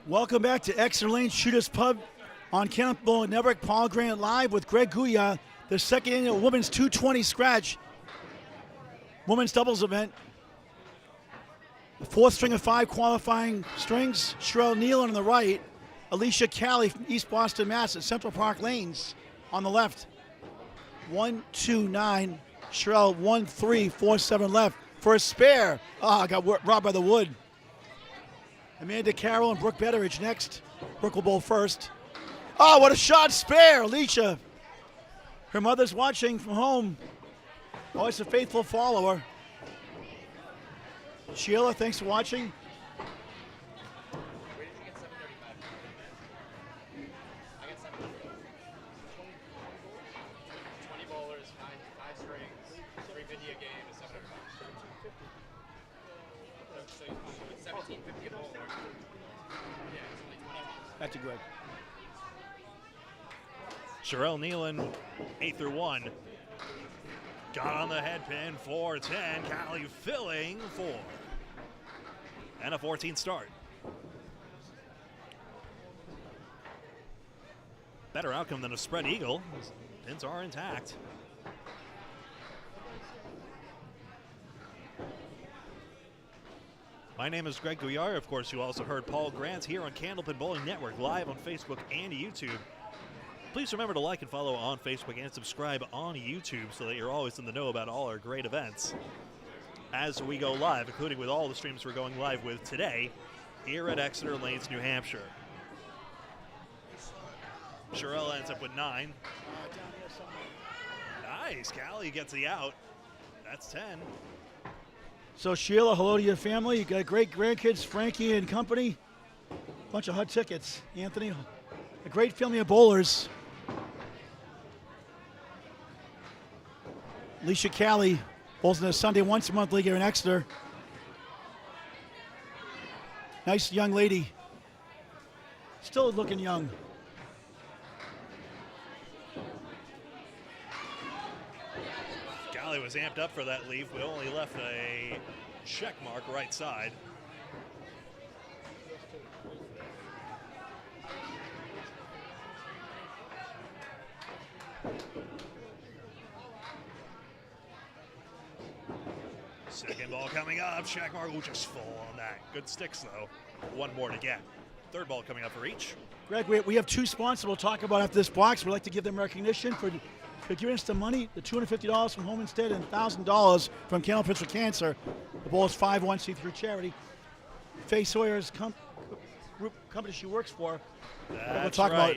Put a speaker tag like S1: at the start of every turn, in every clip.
S1: Welcome back to Exeter Lanes Shooters Pub on Cannonball Network. Paul Grant live with Greg Gouillart, the second annual Women's 220 Scratch Women's Doubles event. The fourth string of five qualifying strings, Sherelle Nealon on the right, Alicia Callie from East Boston, Mass. at Central Park Lanes on the left. 1-2-9, Sherelle 1-3-4-7 left. For a spare, got robbed by the wood. Amanda Carroll and Brooke Betteridge next. Brooke will bowl first. Oh, what a shot, spare, Alicia. Her mother's watching from home. Always a faithful follower. Sheila, thanks for watching.
S2: Where did you get 735? I got 735. 20 bowlers, five strings, 3 video game is 735. So it's 1750 a bowler. Yeah, it's only 20.
S1: Back to Greg.
S3: Sherelle Nealon, 8 through 1. Got on the head pin, 4-10. Callie filling 4. And a 14 start. Better outcome than a spread eagle. Pins are intact. My name is Greg Gouillart. Of course, you also heard Paul Grant here on Candlepin Bowling Network, live on Facebook and YouTube. Please remember to like and follow on Facebook and subscribe on YouTube so that you're always in the know about all our great events as we go live, including with all the streams we're going live with today here at Exeter Lanes, New Hampshire. Sherelle ends up with 9. Nice, Callie gets the out. That's 10.
S1: So Sheila, hello to your family. You got great grandkids, Frankie and company. Bunch of hot tickets. Anthony, a great family of bowlers. Alicia Callie bowls in the Sunday once a month league here in Exeter. Nice young lady. Still looking young.
S3: Callie was amped up for that leave. We only left a check mark right side. Second ball coming up. Check mark will just fall on that. Good sticks, though. One more to get. Third ball coming up for each.
S1: Greg, we have two sponsors we'll talk about after this box. We'd like to give them recognition for giving us the money, the $250 from Home Instead and $1,000 from Candlepin for Cancer. The bowl is 501c3 charity. Faye Sawyer's company she works for. We'll talk about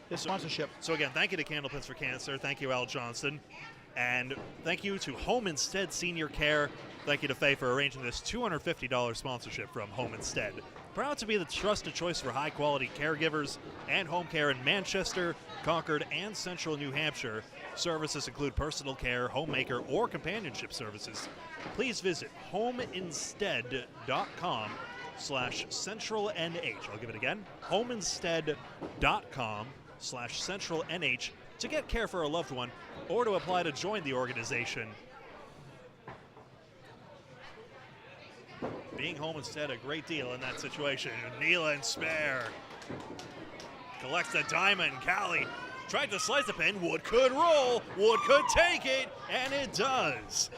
S1: his sponsorship.
S3: So again, thank you to Candlepins for Cancer. Thank you, Al Johnston. And thank you to Home Instead Senior Care. Thank you to Faye for arranging this $250 sponsorship from Home Instead. Proud to be the trusted choice for high-quality caregivers and home care in Manchester, Concord, and Central New Hampshire. Services include personal care, homemaker, or companionship services. Please visit homeinstead.com/centralnh. I'll give it again, homeinstead.com/centralnh to get care for a loved one or to apply to join the organization. Being home instead a great deal in that situation. Nealon spare. Collects the diamond. Callie tried to slice the pin. Wood could roll. Wood could take it. And it does.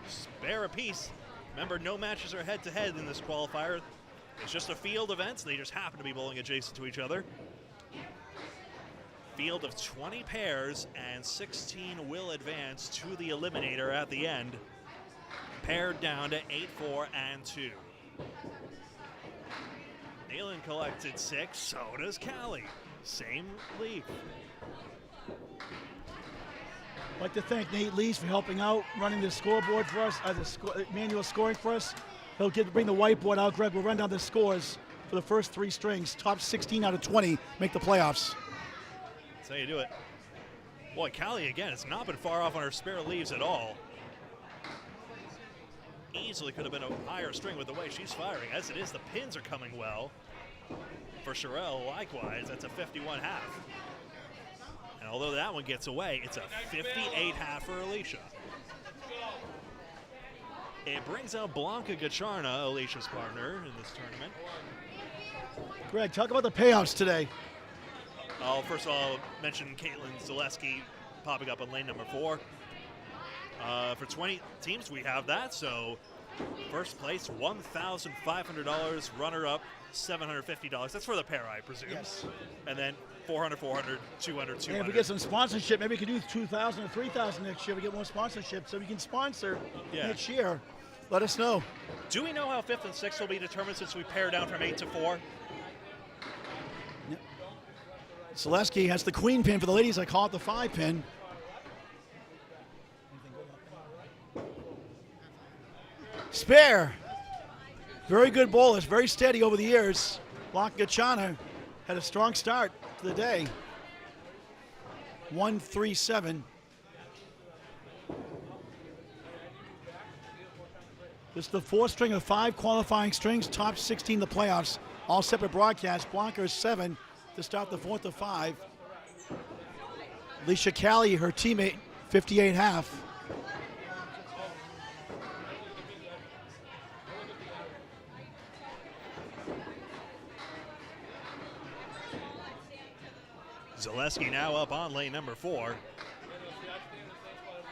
S3: Spare a piece. Remember, no matches are head-to-head in this qualifier. It's just a field event. They just happen to be bowling adjacent to each other. Field of 20 pairs and 16 will advance to the Eliminator at the end. Paired down to 8-4 and 2. Nealon collected 6, so does Callie. Same lead.
S1: I'd like to thank Nate Lees for helping out, running the scoreboard for us, manual scoring for us. He'll bring the whiteboard out. Greg will run down the scores for the first 3 strings. Top 16 out of 20 make the playoffs.
S3: That's how you do it. Boy, Callie, again, has not been far off on her spare leaves at all. Easily could have been a higher string with the way she's firing. As it is, the pins are coming well. For Sherelle, likewise, that's a 51 half. And although that one gets away, it's a 58 half for Alicia. It brings out Blanca Gacharna, Alicia's partner in this tournament.
S1: Greg, talk about the payouts today.
S3: I'll first of all mention Caitlin Zaleski popping up on lane number 4. For 20 teams, we have that. So first place, $1,500. Runner-up, $750. That's for the pair, I presume.
S1: Yes.
S3: And then 400, 400, 200, 200.
S1: And if we get some sponsorship, maybe we can do 2,000 or 3,000 next year. We get more sponsorship, so we can sponsor next year. Let us know.
S3: Do we know how 5th and 6th will be determined since we pare down from 8 to 4?
S1: Zaleski has the queen pin for the ladies. I call it the 5 pin. Spare. Very good bowlers, very steady over the years. Blanca Chana had a strong start to the day. 1-3-7. This is the 4th string of 5 qualifying strings, top 16 the playoffs. All separate broadcasts. Blanca is 7 to start the 4th of 5. Alicia Callie, her teammate, 58.5.
S3: Zaleski now up on lane number 4.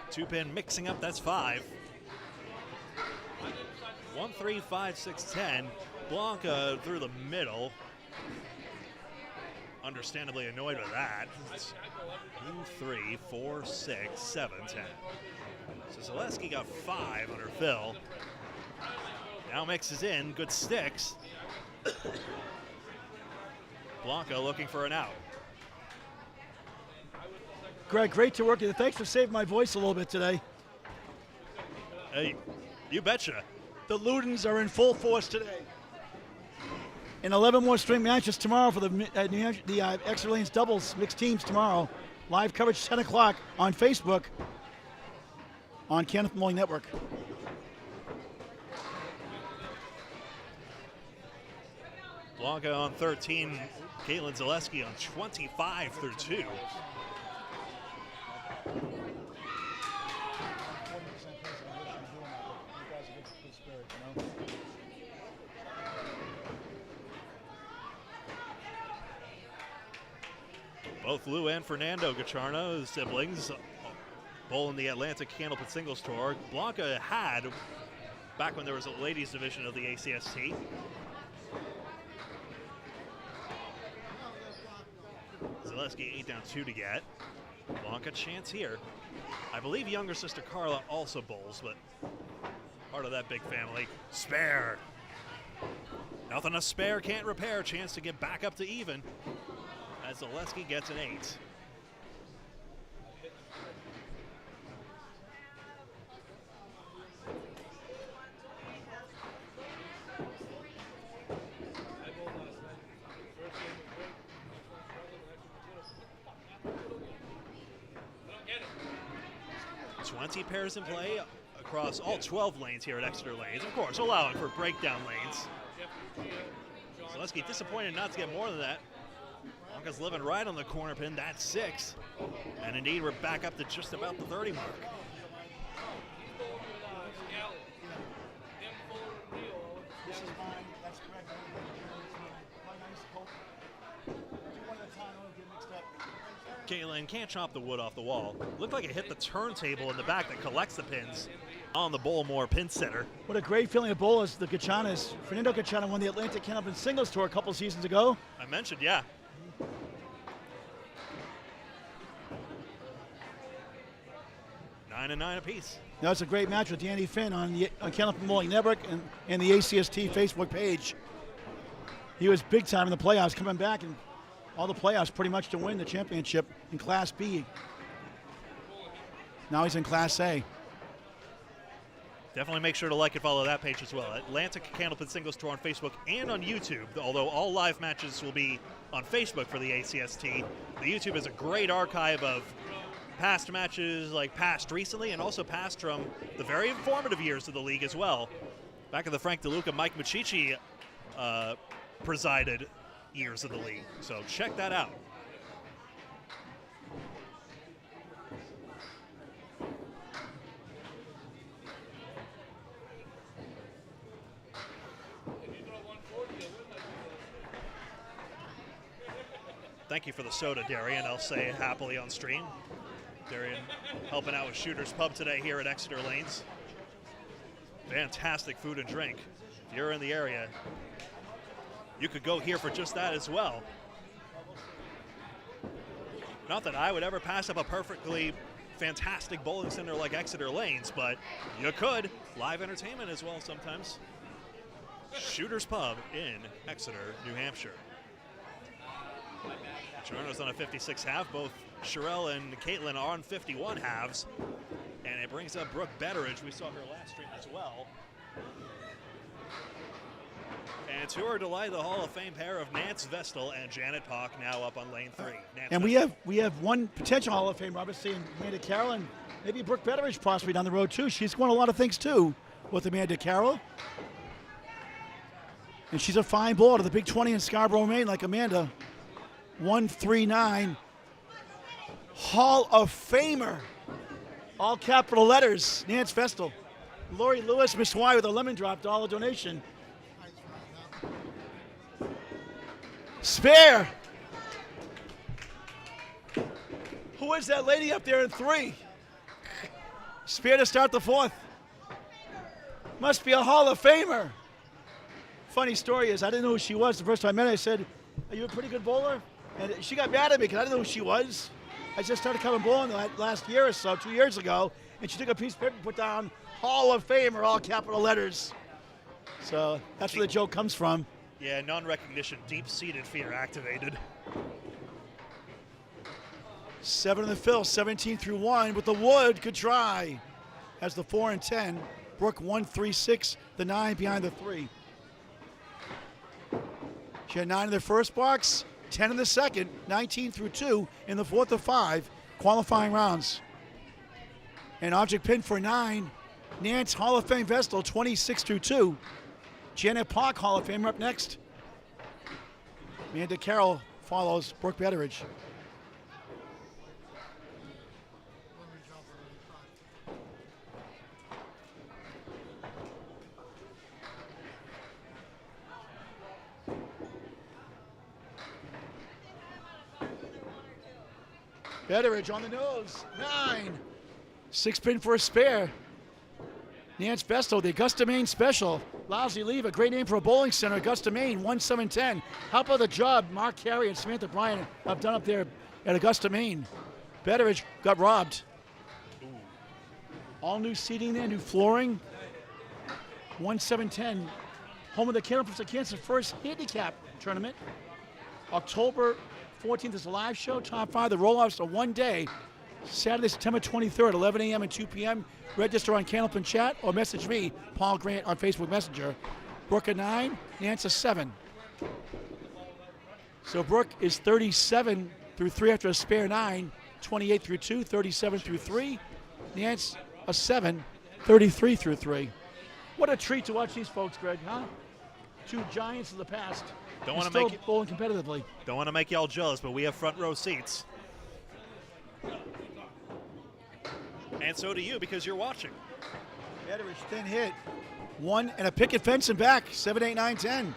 S3: 2-pin mixing up, that's 5. 1, 3, 5, 6, 10. Blanca through the middle. Understandably annoyed with that. 2, 3, 4, 6, 7, 10. So Zaleski got 5 on her fill. Now mixes in, good sticks. Blanca looking for an out.
S1: Greg, great to work with you. Thanks for saving my voice a little bit today.
S3: Hey, you betcha.
S1: The Ludens are in full force today. And 11 more string matches tomorrow for the Exeter Lanes doubles mixed teams tomorrow. Live coverage 10 o'clock on Facebook on Kenneth Mulling Network.
S3: Blanca on 13, Caitlin Zaleski on 25 through 2. Both Lou and Fernando Gacharna, siblings, bowl in the Atlantic Candlepin Singles Tour. Blanca had, back when there was a ladies division of the ACST. Zaleski 8 down 2 to get. Blanca chance here. I believe younger sister Carla also bowls, but part of that big family. Spare. Nothing a spare can't repair. Chance to get back up to even as Zaleski gets an 8. Pairs in play across all 12 lanes here at Exeter Lanes. Of course, allowing for breakdown lanes. Zaleski disappointed not to get more than that. Blanca's living right on the corner pin. That's 6. And indeed, we're back up to just about the 30 mark. Caitlin can't chop the wood off the wall. Looked like it hit the turntable in the back that collects the pins on the Bowlemore pin center.
S1: What a great feeling of bowlers, the Gachanas. Fernando Gachana won the Atlantic Candlepin Singles Tour a couple seasons ago.
S3: I mentioned, yeah. Nine and 9 apiece.
S1: That was a great match with Danny Finn on Candlepin Mulling Network and the ACST Facebook page. He was big time in the playoffs, coming back and all the playoffs pretty much to win the championship in Class B. Now he's in Class A.
S3: Definitely make sure to like and follow that page as well. Atlantic Candlepin Singles Tour on Facebook and on YouTube, although all live matches will be on Facebook for the ACST. The YouTube is a great archive of past matches, like past recently and also past from the very informative years of the league as well. Back in the Frank DeLuca, Mike Machici presided years of the league. So check that out. Thank you for the soda, Darian. I'll say happily on stream. Darian helping out with Shooter's Pub today here at Exeter Lanes. Fantastic food and drink. If you're in the area, you could go here for just that as well. Not that I would ever pass up a perfectly fantastic bowling center like Exeter Lanes, but you could. Live entertainment as well sometimes. Shooter's Pub in Exeter, New Hampshire. Toronto's on a 56 half. Both Sherelle and Caitlin are on 51 halves. And it brings up Brooke Betteridge. We saw her last stream as well. And to her delight, the Hall of Fame pair of Nance Vestal and Janet Pock now up on lane 3. Nance
S1: And
S3: Vestal.
S1: we have one potential Hall of Fame, obviously, in Amanda Carroll, and maybe Brooke Betteridge possibly down the road too. She's won a lot of things too with Amanda Carroll. And she's a fine bowler to the Big 20 in Scarborough, Maine, like Amanda. 139. Hall of Famer. All capital letters. Nance Vestal. Lori Lewis, Miss Y with a lemon drop dollar donation. Spare. Who is that lady up there in 3? Spare to start the 4th. Must be a Hall of Famer. Funny story is I didn't know who she was the first time I met her. I said, "Are you a pretty good bowler?" And she got mad at me because I didn't know who she was. I just started coming bowling last year or so, 2 years ago, and she took a piece of paper and put down Hall of Famer, all capital letters. So that's where the joke comes from.
S3: Yeah, non-recognition, deep-seated fear activated.
S1: 7 in the fill, 17 through 1 with the wood. Good try. Has the 4 and 10. Brooke 1, 3, 6, the 9 behind the 3. She had 9 in the first box, 10 in the second, 19 through 2 in the 4th of 5 qualifying rounds. An object pin for 9. Nance Hall of Fame Vestal, 26 through 2. Janet Pock, Hall of Famer, up next. Amanda Carroll follows Brooke Betteridge. Betteridge on the nose, 9. 6 pin for a spare. Nance Vestal, the Augusta, Maine special. Lousy leave, a great name for a bowling center, Augusta, Maine, 1-7-10. How about the job Mark Carey and Samantha Bryan have done up there at Augusta, Maine? Betteridge got robbed. All new seating there, new flooring. 1-7-10. Home of the Candlepin Cancer first handicap tournament. October 14th is a live show. Top 5, the rollouts are 1 day. Saturday, September 23rd, 11 a.m. and 2 p.m. Register on Candlepin Chat or message me, Paul Grant, on Facebook Messenger. Brooke a 9, Nance a 7. So Brooke is 37 through 3 after a spare 9, 28 through 2, 37 through 3. Nance a 7, 33 through 3. What a treat to watch these folks, Greg, huh? 2 giants of the past.
S3: Don't want to
S1: still
S3: make it
S1: bowling competitively.
S3: Don't want to make y'all jealous, but we have front row seats. And so do you because you're watching.
S1: Betteridge, thin hit. 1 and a picket fence and back. 7, 8, 9, 10.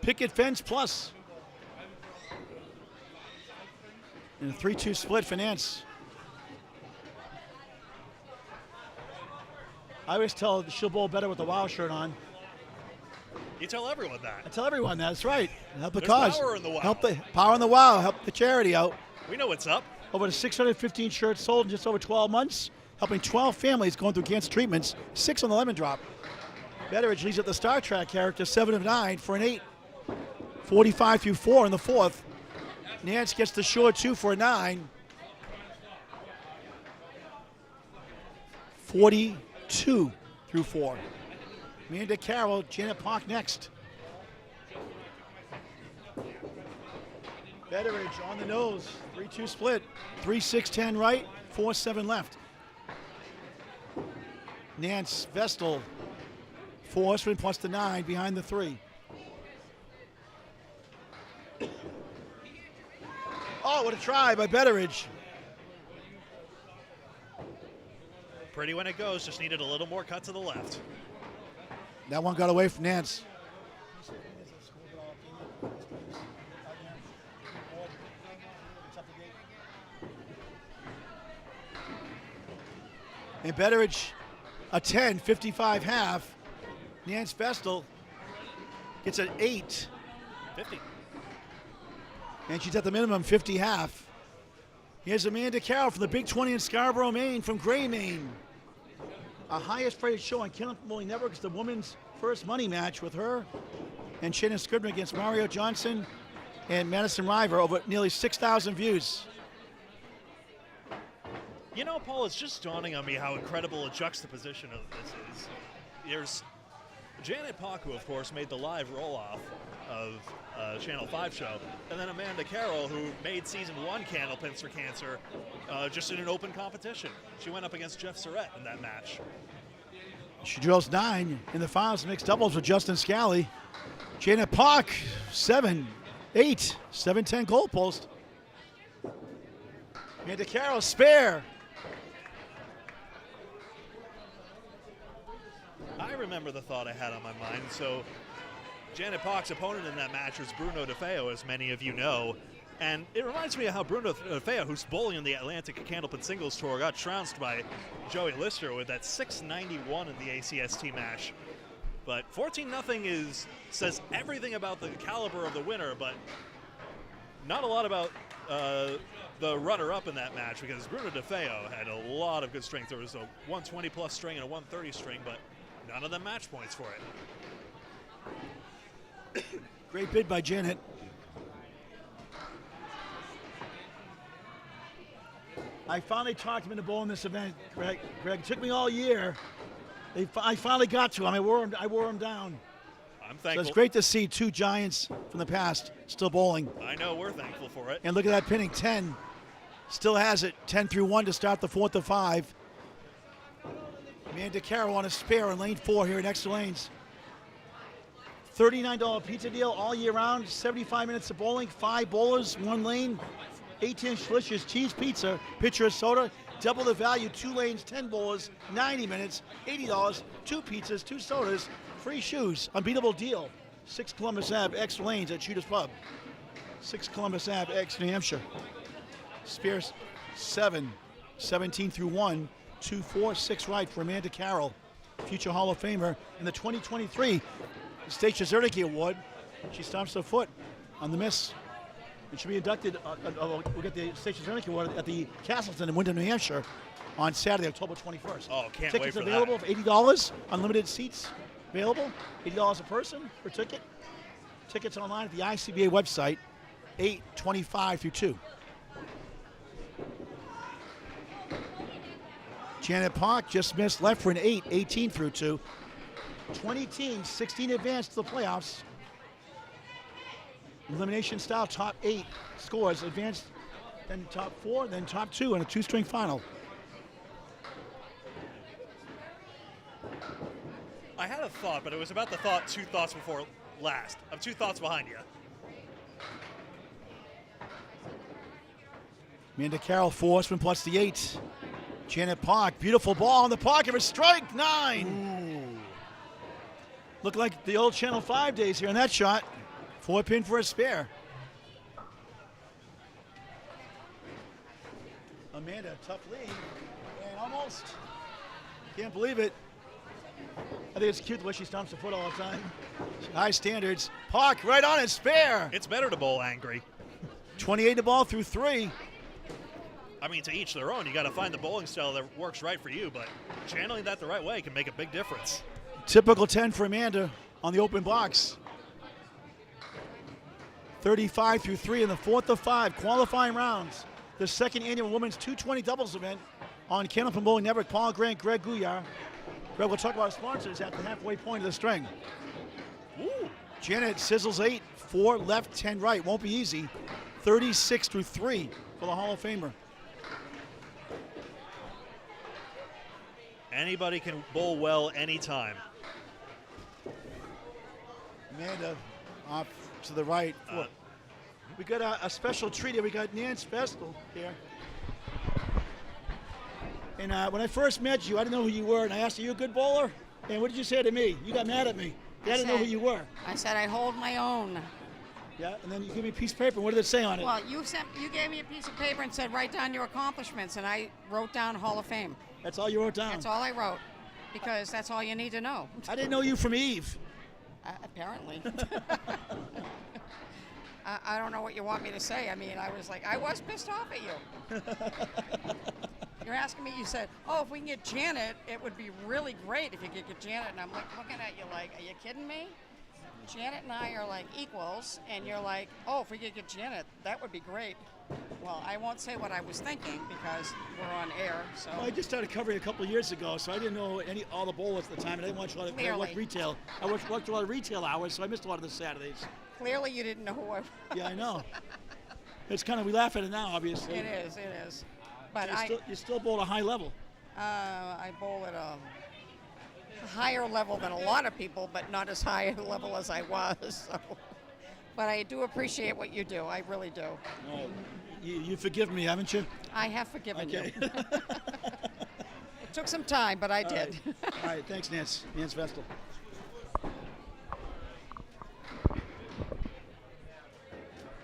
S1: Picket fence plus. And a 3-2 split for Nance. I always tell her she'll bowl better with the WOW shirt on.
S3: You tell everyone that.
S1: I tell everyone that. That's right. Help the
S3: There's
S1: cause.
S3: power in the WOW.
S1: Help the power in the WOW. Help the charity out.
S3: We know what's up.
S1: Over 615 shirts sold in just over 12 months, helping 12 families going through cancer treatments, 6 on the lemon drop. Betteridge leads up the Star Trek character, 7 of 9 for an 8. 45 through 4 in the 4th. Nance gets the shore 2 for a 9. 42 through 4. Amanda Carroll, Janet Pock next. Betteridge on the nose, 3-2 split, 3-6-10 right, 4-7 left. Nance Vestal, 4 spin plus the 9 behind the 3. Oh, what a try by Betteridge.
S3: Pretty when it goes, just needed a little more cut to the left.
S1: That one got away from Nance. And Betteridge, a 10, 55 half. Nance Vestal gets an 8.
S3: 50.
S1: And she's at the minimum 50 half. Here's Amanda Carroll from the Big 20 in Scarborough, Maine, from Gray, Maine. A highest rated show on Kenneth Bowling Network is the women's first money match with her and Shannon Scribner against Mario Johnson and Madison River, over nearly 6,000 views.
S3: You know, Paul, it's just dawning on me how incredible a juxtaposition of this is. There's Janet Pock, who of course made the live roll-off of Channel 5 show, and then Amanda Carroll, who made season 1 Candlepins for Cancer just in an open competition. She went up against Jeff Surratt in that match.
S1: She drills 9 in the finals, mixed doubles with Justin Scally. Janet Pock, 7, 8, 7-10 goal post. Amanda Carroll, spare.
S3: I remember the thought I had on my mind. So Janet Pock's opponent in that match was Bruno DeFeo, as many of you know. And it reminds me of how Bruno DeFeo, who's bowling in the Atlantic Candlepin Singles Tour, got trounced by Joey Lister with that 691 in the ACST match. But 14-0 says everything about the caliber of the winner, but not a lot about the runner-up in that match, because Bruno DeFeo had a lot of good strength. There was a 120-plus string and a 130 string, but none of them match points for it.
S1: Great bid by Janet. I finally talked him into bowling this event, Greg. It took me all year. I finally got to him. I wore him down.
S3: I'm
S1: So
S3: thankful.
S1: it's great to see two giants from the past still bowling.
S3: I know, we're thankful for it.
S1: And look at that pinning, 10. Still has it, 10-1 to start the 4th of 5. Amanda Carroll on a spare in lane 4 here in Exeter Lanes. $39 pizza deal all year round, 75 minutes of bowling, 5 bowlers, 1 lane, 18-inch delicious cheese pizza, pitcher of soda, double the value, 2 lanes, 10 bowlers, 90 minutes, $80, 2 pizzas, 2 sodas, free shoes, unbeatable deal. 6 Columbus Ave, Exeter Lanes at Shooter's Pub. 6 Columbus Ave, Exeter, New Hampshire. Spears 7, 17-1, 2-4, 6 right for Amanda Carroll, future Hall of Famer in the 2023 Station Zernicke Award. She stomps her foot on the miss. And she'll be inducted, we'll get the Station Zernicke Award at the Castleton in Wyndham, New Hampshire on Saturday, October 21st.
S3: Oh, can't wait
S1: Tickets
S3: for
S1: available
S3: that.
S1: for $80, unlimited seats available, $80 a person per ticket. Tickets online at the ICBA website, 8/25/2. Janet Pock just missed left for an 8, 18/2. 20 teams, 16 advanced to the playoffs. Elimination style, top 8 scores, advanced, then top 4, then top 2 in a 2-string final.
S3: I had a thought, but it was about the thought 2 thoughts before last. I'm 2 thoughts behind you.
S1: Amanda Carroll, 4, spin plus the 8. Janet Pock, beautiful ball in the pocket for strike 9.
S3: Ooh.
S1: Looked like the old Channel 5 days here in that shot. 4-pin for a spare. Amanda, tough lead. And almost. Can't believe it. I think it's cute the way she stomps her foot all the time. High standards. Pock right on it, spare.
S3: It's better to bowl angry.
S1: 28 to ball through 3.
S3: I mean, to each their own. You got to find the bowling style that works right for you, but channeling that the right way can make a big difference.
S1: Typical 10 for Amanda on the open box. 35 through 3 in the 4th of 5 qualifying rounds. The second annual women's 220 doubles event on Candlepin Bowling Network. Paul Grant, Greg Gouillart. Greg, we'll talk about our sponsors at the halfway point of the string.
S3: Ooh.
S1: Janet sizzles 8, 4 left, 10 right. Won't be easy. 36 through 3 for the Hall of Famer.
S3: Anybody can bowl well anytime.
S1: Amanda off to the right. We got a special treat here. We got Nance Vestal here. And when I first met you, I didn't know who you were, and I asked, are you a good bowler? And what did you say to me? You got mad at me. I didn't know who you were.
S4: I said I hold my own.
S1: Yeah, and then you give me a piece of paper. What did it say on it?
S4: Well, you gave me a piece of paper and said write down your accomplishments, and I wrote down Hall of Fame.
S1: That's all you wrote down.
S4: That's all I wrote, because that's all you need to know.
S1: I didn't know you from Eve.
S4: Apparently. I don't know what you want me to say. I mean, I was pissed off at you. You're asking me, you said, oh, if we can get Janet, it would be really great if you could get Janet. And I'm like looking at you like, are you kidding me? Janet and I are like equals, and you're like, oh, if we could get Janet, that would be great. Well, I won't say what I was thinking because we're on air. So
S1: Well, I just started covering a couple of years ago, so I didn't know all the bowlers at the time, and I didn't watch a lot of
S4: Clearly.
S1: retail. I watched a lot of retail hours, so I missed a lot of the Saturdays.
S4: clearly you didn't know who I was.
S1: Yeah, I know. It's kind of, we laugh at it now, obviously.
S4: It is. But
S1: You still bowl at a high level.
S4: I bowl at a higher level than a lot of people, but not as high a level as I was. So. But I do appreciate what you do. I really do.
S1: Oh, you forgive me, haven't you?
S4: I have forgiven
S1: Okay.
S4: you. It took some time, but I did.
S1: All right, thanks, Nance Vestal.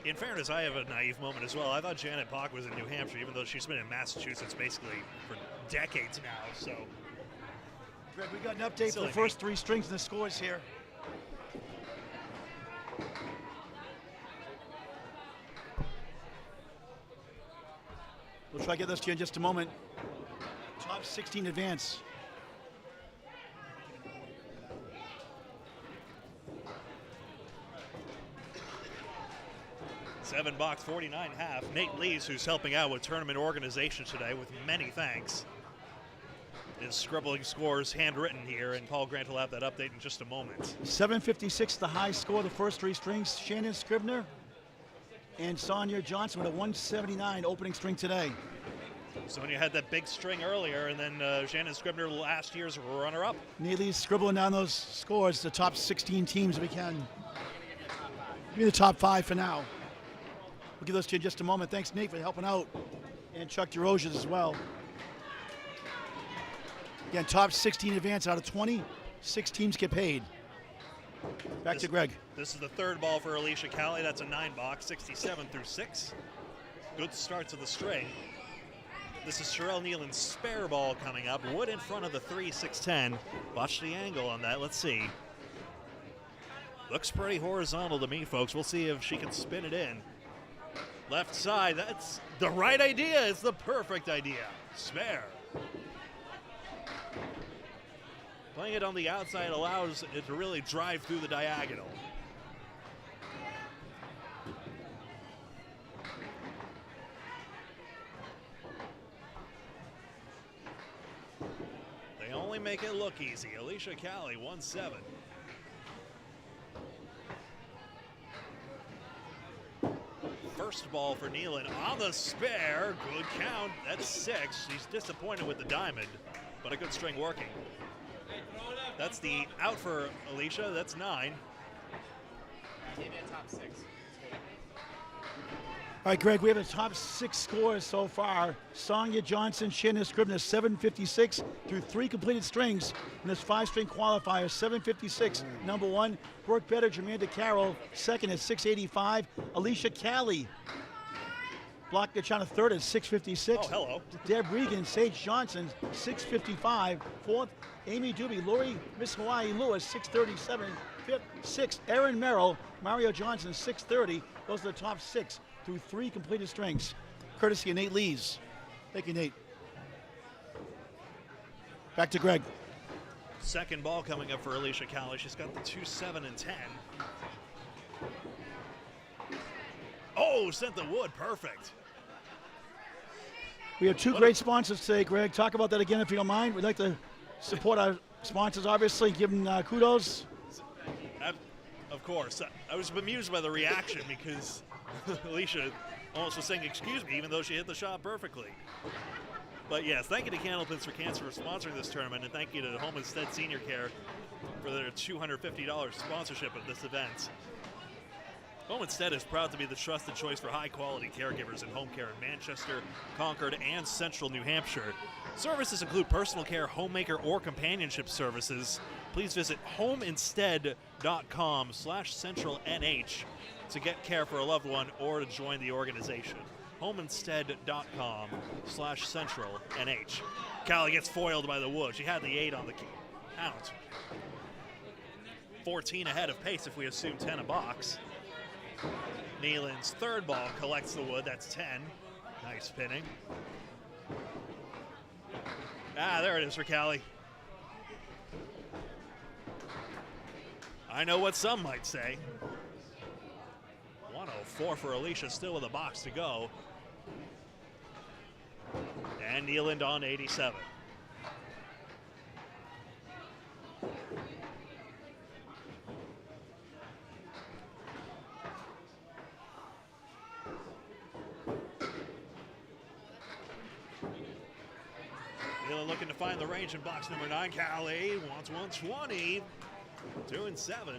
S3: In fairness, I have a naive moment as well. I thought Janet Pock was in New Hampshire, even though she's been in Massachusetts basically for decades now. So,
S1: Greg, we got an update for
S3: Silly
S1: the first three strings and the scores here. We'll try to get this to you in just a moment. Top 16 advance.
S3: $7, 49.5. Nate Lees, who's helping out with tournament organization today, with many thanks, is scribbling scores handwritten here, and Paul Grant will have that update in just a moment.
S1: 756, the high score, the first three strings. Shannon Scribner and Sonia Johnson with a 179 opening string today.
S3: So when you had that big string earlier, and then Shannon Scribner, last year's runner-up.
S1: Nate Lee's scribbling down those scores, the top 16 teams if we can. Give me the top 5 for now. We'll give those to you in just a moment. Thanks, Nate, for helping out. And Chuck DeRosiers as well. Again, top 16 advance out of 20. 6 teams get paid. Back to Greg.
S3: This is the third ball for Alicia Callie. That's a 9-box, 67 through 6. Good start to the string. This is Sherelle Nealon's spare ball coming up. Wood in front of the 3-6-10. Watch the angle on that. Let's see. Looks pretty horizontal to me, folks. We'll see if she can spin it in. Left side, that's the right idea. It's the perfect idea. Spare. Playing it on the outside allows it to really drive through the diagonal. They only make it look easy. Alicia Callie, 1-7. First ball for Nealon on the spare. Good count. That's 6. She's disappointed with the diamond, but a good string working. That's the out for Alicia. That's 9.
S2: Top 6.
S1: All right, Greg, we have the top 6 scores so far. Sonia Johnson, Shannon Scribner, 756 through 3 completed strings. And this 5-string qualifier, 756, number 1. Brooke Better, Jermaine Carroll, second at 685. Alicia Callie, Block Gachana, third at 656.
S3: Oh, hello.
S1: Deb Regan, Sage Johnson, 655. Fourth, Amy Doobie, Lori Miss Hawaii Lewis, 637. Fifth, sixth, Aaron Merrill, Mario Johnson, 630. Those are the top 6 through 3 completed strings, courtesy of Nate Lees. Thank you, Nate. Back to Greg.
S3: Second ball coming up for Alicia Callie. She's got the 2, 7, and 10. Oh, sent the wood. Perfect.
S1: We have 2 great sponsors today, Greg. Talk about that again if you don't mind. We'd like to support our sponsors, obviously. Give them kudos.
S3: Of course. I was bemused by the reaction because Alicia almost was saying, excuse me, even though she hit the shot perfectly. But yes, thank you to Candlepins for Cancer for sponsoring this tournament, and thank you to Home Instead Senior Care for their $250 sponsorship of this event. Home Instead is proud to be the trusted choice for high-quality caregivers in home care in Manchester, Concord, and Central New Hampshire. Services include personal care, homemaker, or companionship services. Please visit homeinstead.com/centralnh to get care for a loved one or to join the organization. homeinstead.com/centralnh. Callie gets foiled by the wood. She had the 8 on the count. 14 ahead of pace if we assume 10 a box. Nealon's third ball collects the wood. That's 10. Nice pinning. There it is for Callie. I know what some might say. 104 for Alicia, still with a box to go. And Nealand on 87. Nealand looking to find the range in box number 9. Callie wants 120. 2 and 7.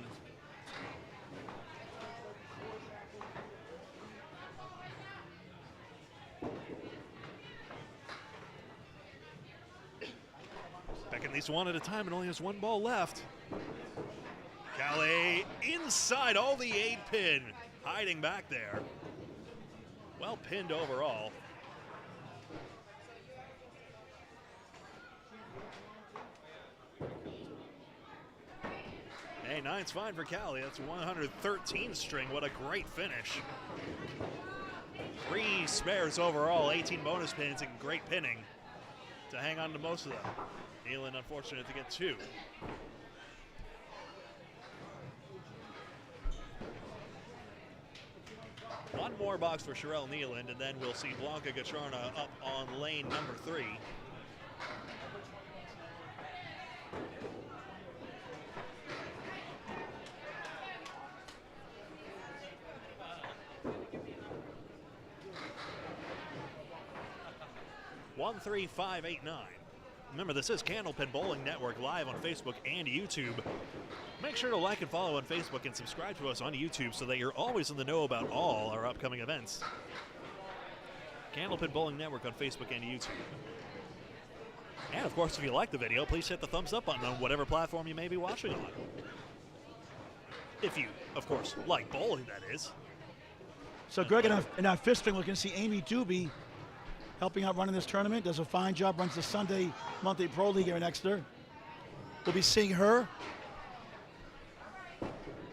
S3: Becking these one at a time and only has 1 ball left. Calais inside all the 8 pin, hiding back there. Well pinned overall. Hey, 9's fine for Callie. That's 113 string. What a great finish. 3 spares overall, 18 bonus pins, and great pinning to hang on to most of them. Nealon unfortunate to get 2. One more box for Sherelle Nealand, and then we'll see Blanca Gacharna up on lane number 3. One, 3, 5, 8, 9. Remember, this is Candlepin Bowling Network live on Facebook and YouTube. Make sure to like and follow on Facebook and subscribe to us on YouTube so that you're always in the know about all our upcoming events. Candlepin Bowling Network on Facebook and YouTube. And of course, if you like the video, please hit the thumbs up button on whatever platform you may be watching on. If you, of course, like bowling, that is.
S1: So Greg, in our fifth string, we're going to see Amy Doobie helping out running this tournament. Does a fine job, runs the Sunday Monthly Pro League here in Exeter. We'll be seeing her.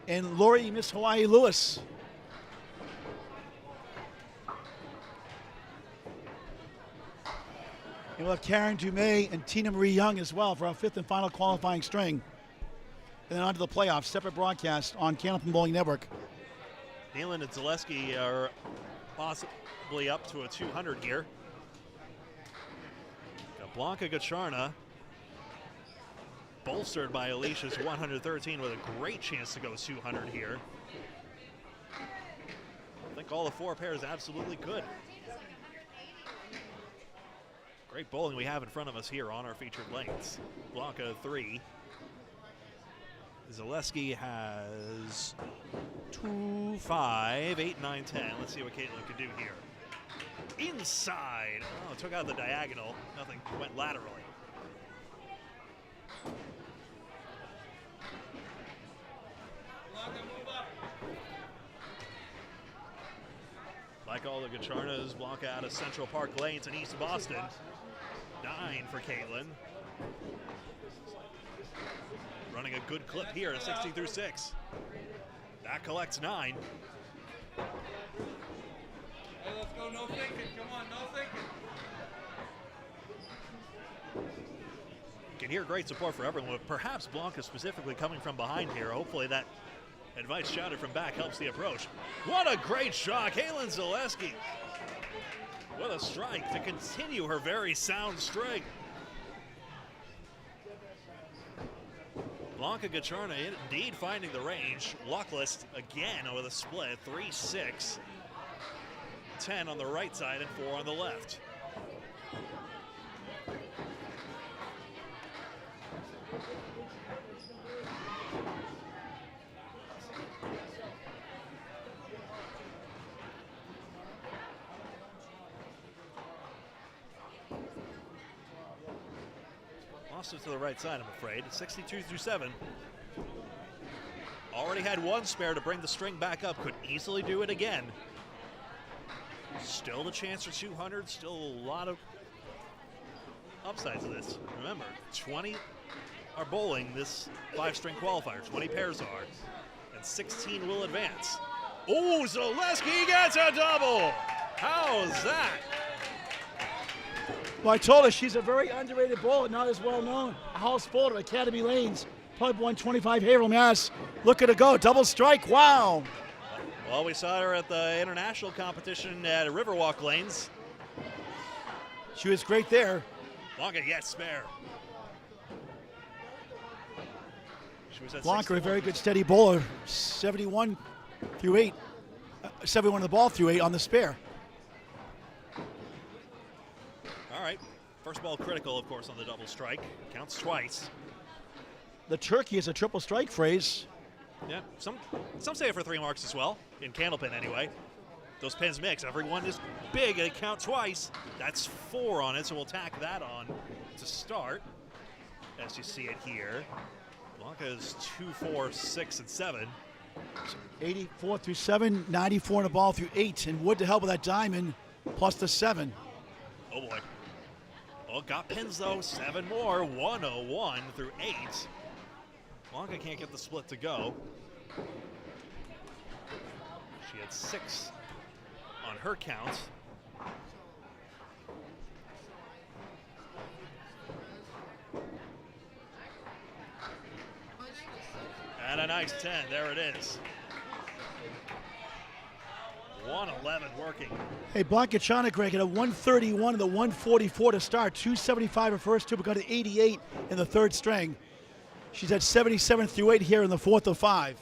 S1: And Lori, Miss Hawaii Lewis. And we'll have Karen Dumais and Tina Marie Young as well for our 5th and final qualifying string. And then on to the playoffs, separate broadcast on Candlepin Bowling Network.
S3: Nealon and Zaleski are possibly up to a 200 here. Got Blanca Gacharna, bolstered by Alicia's 113 with a great chance to go 200 here. I think all the 4 pairs absolutely could. Great bowling we have in front of us here on our featured lanes. Blanca 3. Zaleski has 2, 5, 8, 9, 10. Let's see what Caitlin can do here. Inside. Oh, took out the diagonal. Nothing went laterally. Like all the Gacharnas, Blanca out of Central Park Lanes in East Boston. 9 for Caitlin. Running a good clip here at 60 through 6. That collects 9.
S2: Hey, let's go, no thinking. Come on, no thinking.
S3: You can hear great support for everyone, with perhaps Blanca specifically coming from behind here. Hopefully that advice shouted from back helps the approach. What a great shot, Caitlin Zaleski with a strike to continue her very sound string. Blanca Gacharna indeed finding the range. Luckless again with a split, 3, 6. 10 on the right side and 4 on the left. Lost it to the right side, I'm afraid. 62 through 7. Already had 1 spare to bring the string back up. Could easily do it again. Still the chance for 200, still a lot of upsides to this. Remember, 20 are bowling this 5-string qualifier, 20 pairs are, and 16 will advance. Oh, Zaleski gets a double! How's that?
S1: Well, I told her she's a very underrated bowler, not as well known. A house bowler, Academy Lanes, Pub 125, Haverhill, Mass. Look at her go, double strike, wow.
S3: Well, we saw her at the international competition at Riverwalk Lanes.
S1: She was great there.
S3: Blanca gets spare. She was at
S1: Blanca, a
S3: 61.
S1: very good steady bowler, 71 through 8. 71 of the ball through 8 on the spare.
S3: All right. First ball critical, of course, on the double strike. Counts twice.
S1: The turkey is a triple strike phrase.
S3: Yeah, some say it for 3 marks as well, in Candlepin anyway. Those pins mix. Everyone is big. They count twice. That's 4 on it, so we'll tack that on to start. As you see it here. Blanca is 2, 4, 6, and 7.
S1: 84 through 7, 94 in the ball through 8. And Wood to help with that diamond, plus the 7.
S3: Oh boy. Oh, got pins though. 7 more. 101 through 8. Blanca can't get the split to go. She had 6 on her count. And a nice 10. There it is. 111 working.
S1: Hey, Blanca Chanakrak at a 131 and the 144 to start. 275 her first two, but got to 88 in the third string. She's at 77 through 8 here in the fourth of 5.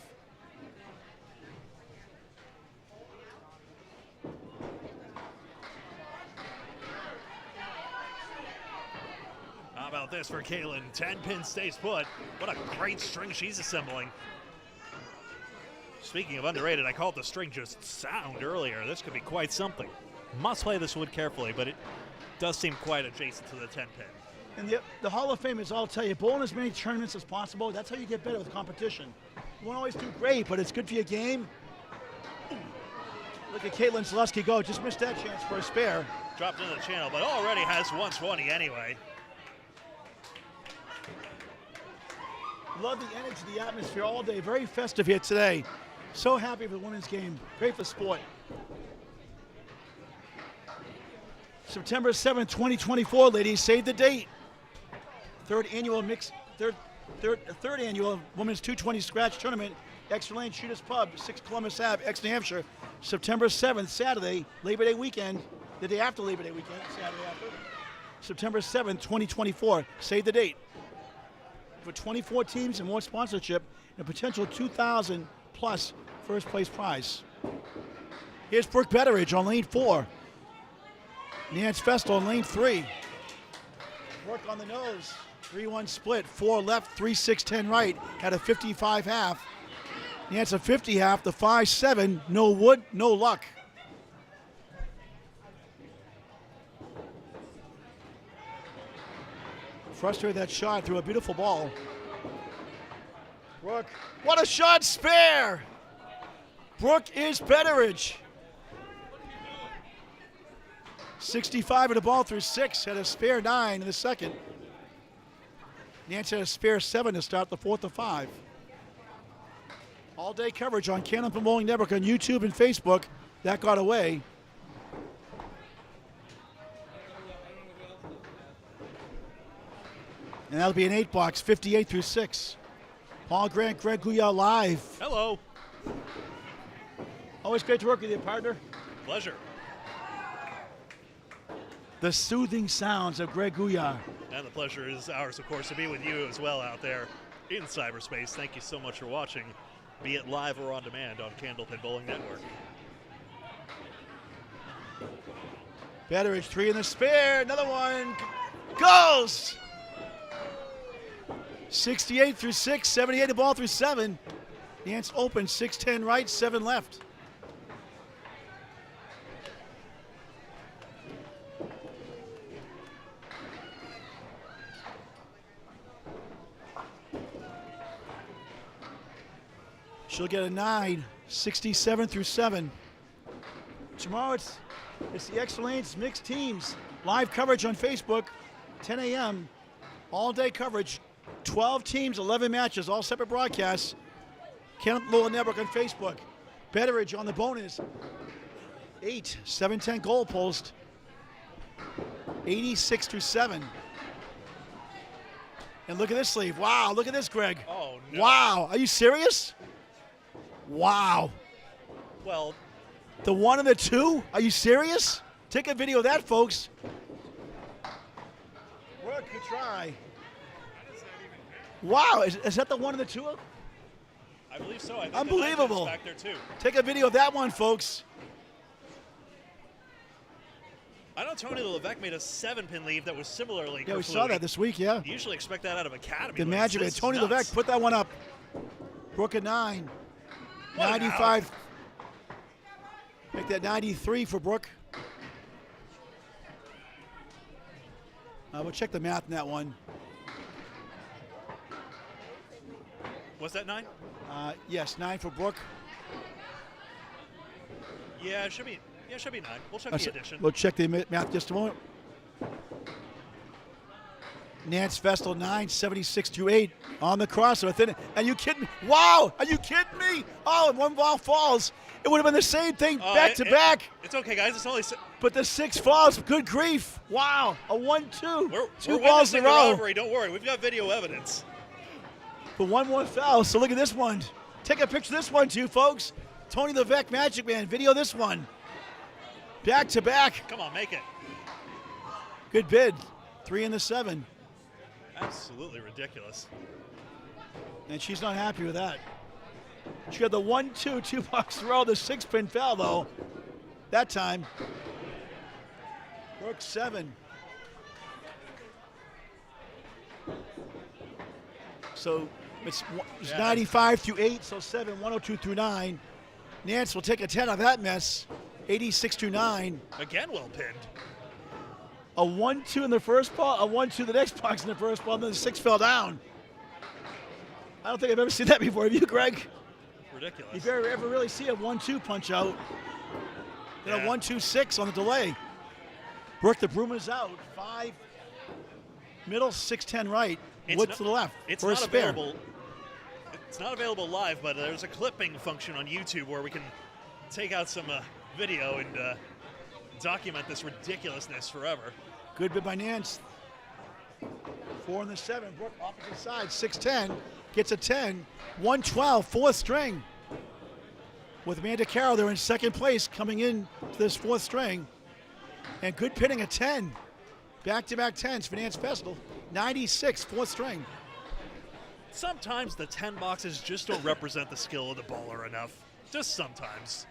S3: How about this for Kaylin? 10 pin stays put. What a great string she's assembling. Speaking of underrated, I called the string just sound earlier. This could be quite something. Must play this wood carefully, but it does seem quite adjacent to the 10 pin.
S1: And the Hall of Famers all tell you, bowl in as many tournaments as possible. That's how you get better with competition. You won't always do great, but it's good for your game. Look at Caitlin Zaleski go. Just missed that chance for a spare.
S3: Dropped into the channel, but already has 120 anyway.
S1: Love the energy, the atmosphere all day. Very festive here today. So happy for the women's game. Great for sport. September 7th, 2024, ladies. Save the date. Third annual Women's 220 Scratch Tournament, Exeter Lanes Shooters Pub, 6 Columbus Ave, Exeter, New Hampshire. September 7th, Saturday, Labor Day weekend. The day after Labor Day weekend, Saturday after. September 7th, 2024. Save the date. For 24 teams and more sponsorship, and a potential 2,000 plus first place prize. Here's Brooke Betteridge on lane 4. Nance Festal on lane 3. Brooke on the nose. 3-1 split. 4 left, 3-6-10 right. Had a 55 half. Nance a 50 half. The 5-7. No wood, no luck. Frustrated that shot, threw a beautiful ball. Brooke, what a shot, spare! Brooke is Betteridge. 65 of the ball through 6, had a spare 9 in the second. Nance had a spare 7 to start the fourth of 5. All day coverage on Candlepin Bowling Network on YouTube and Facebook. That got away. And that'll be an 8-box, 58 through 6. Paul Grant, Greg Gouillart live.
S3: Hello.
S1: Always great to work with you, partner.
S3: Pleasure.
S1: The soothing sounds of Greg Gouillart.
S3: And the pleasure is ours, of course, to be with you as well out there in cyberspace. Thank you so much for watching, be it live or on demand on Candlepin Bowling Network.
S1: Betteridge, 3 in the spare. Another one goes. 68 through 6, 78 the ball through 7. Nance open, 6-10 right, 7 left. She'll get a 9, 67 through 7. Tomorrow it's the Exeter Lanes mixed teams. Live coverage on Facebook, 10 a.m. All day coverage. 12 teams, 11 matches, all separate broadcasts. Kenneth Lowell Network on Facebook. Betteridge on the bonus. 8, 7-10 goal post. 86-7. And look at this sleeve. Wow, look at this, Greg.
S3: Oh, no.
S1: Wow, are you serious? Wow.
S3: Well,
S1: The 1 and the 2? Are you serious? Take a video of that, folks. Work, good try. Wow, is that the 1 and the 2?
S3: I believe so. I think
S1: Unbelievable.
S3: The 9 pin's back there too.
S1: Take a video of that one, folks.
S3: I know Tony Levesque made a 7-pin leave that was similarly.
S1: Yeah, we saw that this week, yeah.
S3: You usually expect that out of Academy.
S1: The
S3: Lanes.
S1: magic of
S3: This
S1: it.
S3: is
S1: Tony
S3: nuts.
S1: Levesque, put that one up. Brooke at 9.
S3: What an
S1: 95. Make that 93 for Brooke. We'll check the math in that one.
S3: Was that 9?
S1: Yes, 9 for Brooke.
S3: Yeah, it should be. Yeah, it should be 9. We'll check the addition.
S1: We'll check the math just a moment. Nance Vestal 9, 76-8 on the crossover. Are you kidding me? Wow, are you kidding me? Oh, and one ball falls. It would have been the same thing back to back.
S3: It's okay, guys. It's only.
S1: But the 6 falls. Good grief. Wow, a 1-2.
S3: We're
S1: 2 balls in a
S3: witnessing the
S1: row.
S3: robbery. Don't worry. We've got video evidence.
S1: But 1 more foul, so look at this one. Take a picture of this one too, folks. Tony Levesque, Magic Man, video this one. Back to back.
S3: Come on, make it.
S1: Good bid. 3 and the 7.
S3: Absolutely ridiculous.
S1: And she's not happy with that. She got the 1-2, 2 box row, the 6-pin fell though. That time. Brooke 7. So it's 95 through 8, so 7, 102 through 9. Nance will take a 10 on that mess. 86 through 9.
S3: Again, well pinned.
S1: A 1-2 in the first ball, a 1-2 the next box in the first ball, and then the 6 fell down. I don't think I've ever seen that before. Have you, Greg?
S3: Ridiculous.
S1: You barely ever really see a 1-2 punch out. Then a 1-2-6 on the delay. Brooke, the broom is out. 5 middle, 6-10 right. Wood to the left.
S3: It's
S1: for a
S3: not
S1: spare.
S3: available. It's not available live, but there's a clipping function on YouTube where we can take out some video and document this ridiculousness forever.
S1: Good bid by Nance. 4 and the 7. Brooke opposite side. 6-10. Gets a 10. 112. Fourth string. With Amanda Carroll, they're in second place coming in to this fourth string. And good pinning a 10. Back-to-back 10s for Nance Vestal. 96, fourth string.
S3: Sometimes the 10 boxes just don't represent the skill of the bowler enough. Just sometimes.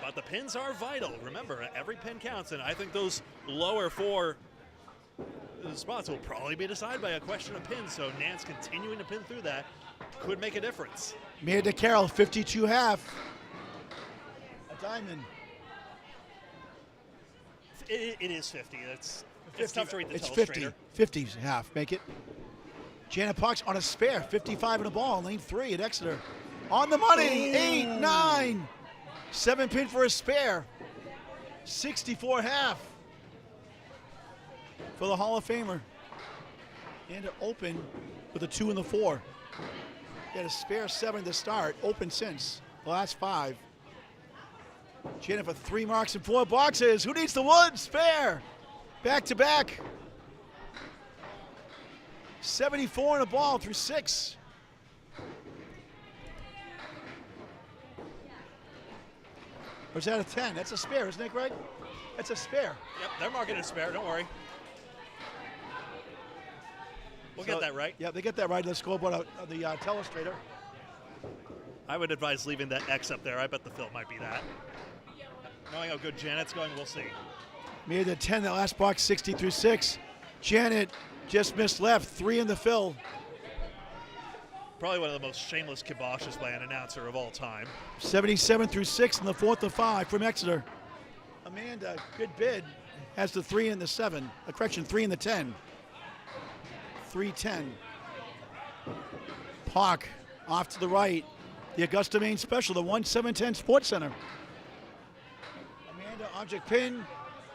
S3: But the pins are vital. Remember, every pin counts, and I think those lower 4 spots will probably be decided by a question of pins, so Nance continuing to pin through that could make a difference.
S1: Amanda Carroll, 52 half. A diamond.
S3: It is 50. It's tough to read the
S1: It's
S3: telestrator.
S1: 50. 50's half. Make it. Janet Parks on a spare. 55 in a ball. Lane 3 at Exeter. On the money. 8, 9. 7 pin for a spare. 64 half. For the Hall of Famer. And to open with a 2 and the 4. Got a spare 7 to start. Open since the last 5. Janet for 3 marks and 4 boxes. Who needs the wood? Spare. Back to back. 74 in a ball through 6. Or is that a 10? That's a spare, isn't it, Greg? That's a spare.
S3: Yep, they're marking it a spare. Don't worry. We'll get that right.
S1: Yeah, they get that right. Let's go about the telestrator.
S3: I would advise leaving that X up there. I bet the fill might be that. Knowing how good Janet's going, we'll see.
S1: Made the 10 that last box, 60 through 6. Janet just missed left, 3 in the fill.
S3: Probably one of the most shameless kiboshes by an announcer of all time.
S1: 77 through 6 in the 4th of 5 from Exeter. Amanda, good bid, has the 3 and the 7. Correction, 3 and the 10. 3-10. Park off to the right. The Augusta Main Special, the 1-7-10 Sports Center. Object pin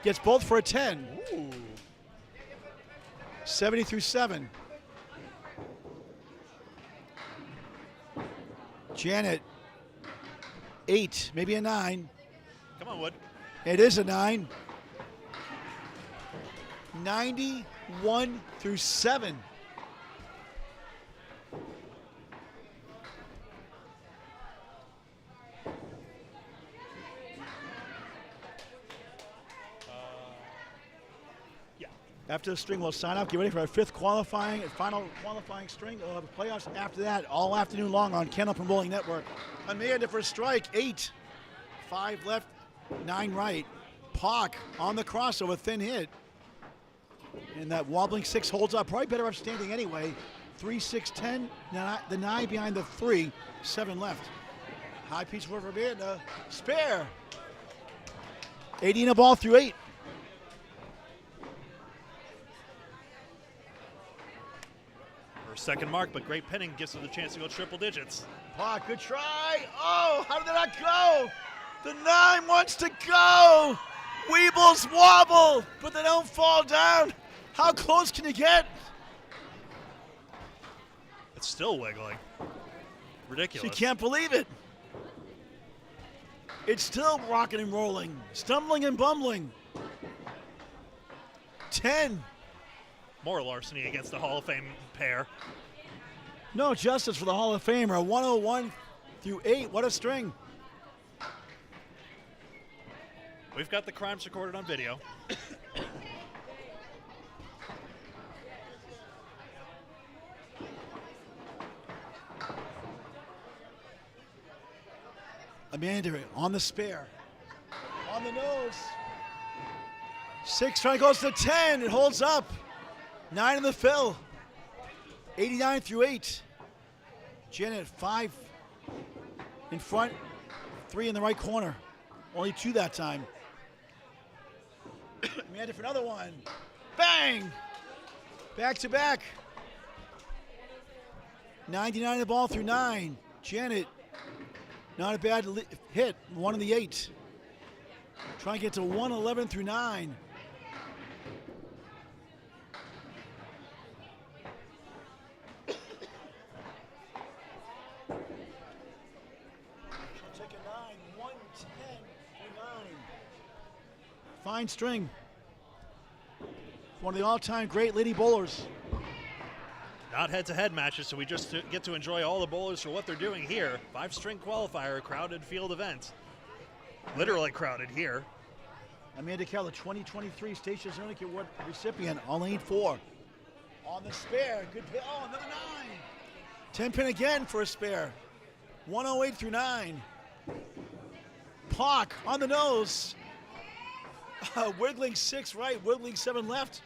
S1: gets both for a 10.
S3: Ooh.
S1: 70 through 7. Janet, 8, maybe a 9.
S3: Come on, Wood.
S1: It is a 9. 91 through 7.
S3: Yeah.
S1: After the string, we'll sign up. Get ready for our fifth qualifying and final qualifying string. We'll have playoffs after that, all afternoon long on Ken Upton Bowling Network. Amanda for strike, 8. 5 left, 9 right. Pock on the crossover, thin hit. And that wobbling 6 holds up. Probably better upstanding anyway. 3, 6, 10. The 9 behind the 3. 7 left. High piece for Amanda. Spare. 80 in a ball through 8.
S3: Her second mark, but great pinning gives her the chance to go triple digits.
S1: Pock, good try. Oh, how did that not go? The 9 wants to go. Weebles wobble, but they don't fall down. How close can you get?
S3: It's still wiggling. Ridiculous.
S1: She can't believe it. It's still rocking and rolling, stumbling and bumbling. 10.
S3: More larceny against the Hall of Fame pair.
S1: No justice for the Hall of Famer. 101 through 8. What a string.
S3: We've got the crimes recorded on video.
S1: Amanda on the spare. On the nose. 6 trying to goes to 10. It holds up. 9 in the fill. 89 through 8. Janet 5 in front. 3 in the right corner. Only 2 that time. Amanda for another one. Bang! Back to back. 99 the ball through 9. Janet, not a bad hit. 1 in the 8. Trying to get to 111 through 9. Take a 9. 110 through 9. Fine string. One of the all-time great lady bowlers.
S3: Not head-to-head matches, so we just get to enjoy all the bowlers for what they're doing here. 5-string qualifier, crowded field event. Literally crowded here.
S1: Amanda Keller, 2023 Station Zernicke Award recipient on lane 4. On the spare, good pin. Oh, another 9. 10 pin again for a spare. 108 through 9. Pock on the nose. Wiggling 6 right, wiggling 7 left.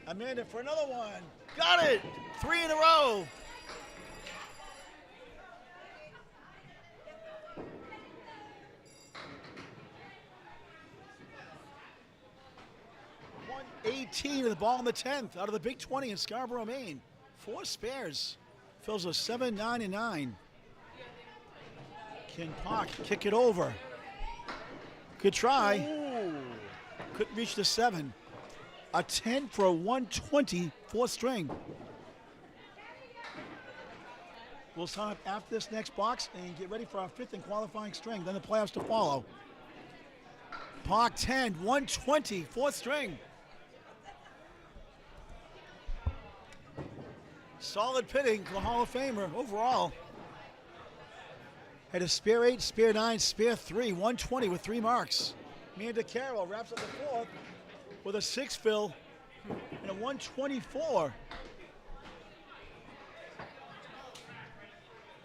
S1: Amanda for another one. Got it. 3 in a row. $118 of the ball in the 10th out of the Big 20 in Scarborough, Maine. 4 spares. Fills a 7, 9, and 9. Can Pock kick it over? Good try.
S3: Ooh.
S1: Couldn't reach the 7. A 10 for a 120 4th string. We'll sign up after this next box and get ready for our 5th and qualifying string, then the playoffs to follow. Pock 10, 120 4th string. Solid pitting for the Hall of Famer overall. Had a spare 8, spare 9, spare 3, 120 with 3 marks. Amanda Carroll wraps up the 4th with a 6 fill and a 124.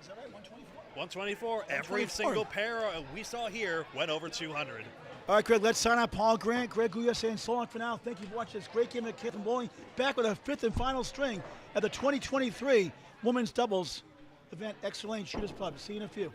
S1: Is that right, 124?
S3: 124. Every
S1: 124.
S3: single pair we saw here went over 200.
S1: All right, Greg, let's sign out Paul Grant, Greg Gouillart saying so long for now. Thank you for watching this great game of Ken Upton Bowling. Back with our 5th and final string at the 2023 Women's Doubles event, Exeter Lanes Shooters Pub. See you in a few.